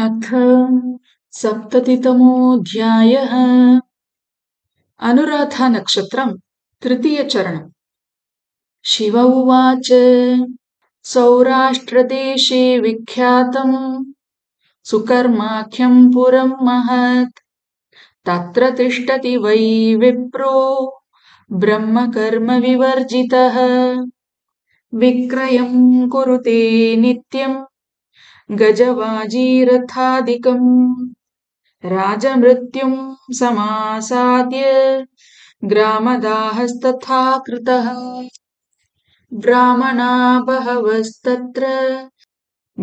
अथ सप्ततितमोऽध्यायः। अनुराधा नक्षत्रम् तृतीयचरणम्। शिव उवाच सौराष्ट्रदेशे विख्यातम् सुकर्माख्यम् पुरम् महत् तत्र तिष्ठति वै विप्रो ब्रह्मकर्म विवर्जितः विक्रयम् कुरुते नित्यम् गजवाजीरथादिकम् राजमृत्युम् समासाद्य ग्रामदाहस्तथा कृतः ब्राह्मणा बहवस्तत्र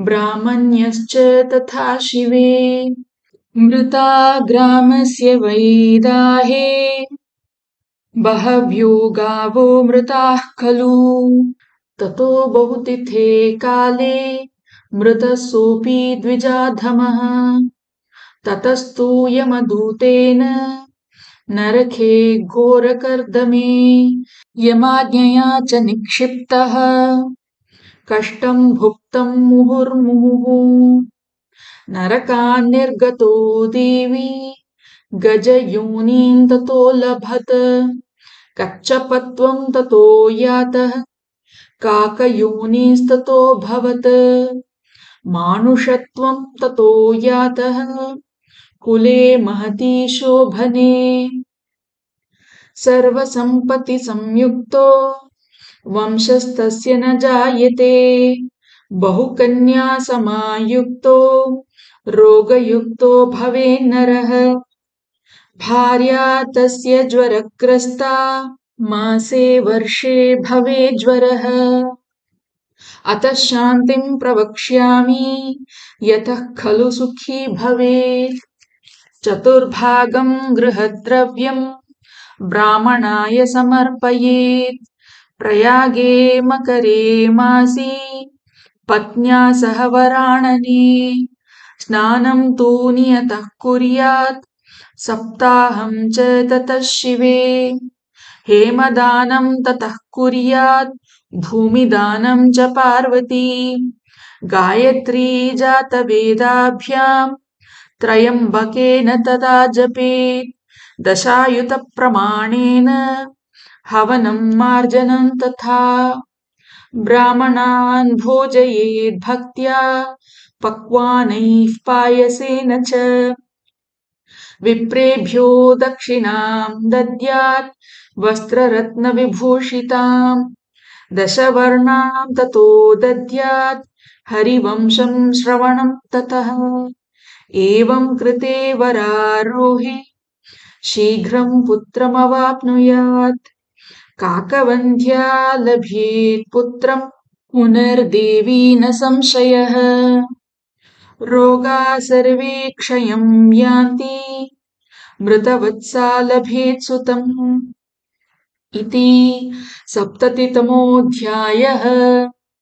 ब्राह्मण्यश्च तथा शिवे मृता ग्रामस्य वै दाहे बहव्यो गावो मृताः खलु ततो बहुतिथे काले मृतः सोऽपि द्विजाधमः ततस्तु यमदूतेन नरके घोरकर्दमे यमाज्ञया च निक्षिप्तः कष्टं भुक्तं मुहुर्मुहुः नरकान् निर्गतो देवी गजयोनीं ततो लभत कच्छपत्वं ततो यातः काकयोनिस्ततो भवत मानुषत्वं ततो यातः कुले महती शोभने सर्वसम्पत्तिसंयुक्तो वंशस्तस्य न जायते बहुकन्यासमायुक्तो रोगयुक्तो भवेन्नरः भार्या तस्य ज्वरग्रस्ता मासे वर्षे भवेज्वरः अतः शान्तिं प्रवक्ष्यामि यतः खलु सुखी भवेत् चतुर्भागं गृहद्रव्यं ब्राह्मणाय समर्पयेत् प्रयागे मकरे मासि पत्न्या सह वराणने स्नानं तु नियतः कुर्यात् सप्ताहं च ततः शिवे हेमदानं ततः कुर्यात् भूमिदानं च पार्वती गायत्री जातवेदाभ्यां त्रयम्बकेन तदा जपेत् दशायुतप्रमाणेन हवनं मार्जनं तथा ब्राह्मणान् भोजयेत् भक्त्या पक्वान्नैः पायसेन च विप्रेभ्यो दक्षिणां दद्यात् वस्त्ररत्नविभूषितां दशवर्णां ततो दद्यात् हरिवंशं श्रवणं ततः एवं कृते वरारोहे शीघ्रं पुत्रमवाप्नुयात् काकवन्ध्या लभेत् पुत्रं पुनर्देवी न संशयः रोगा सर्वे क्षयं यान्ति मृतवत्सा लभेत् सुतम् इति सप्ततितमोऽध्यायः।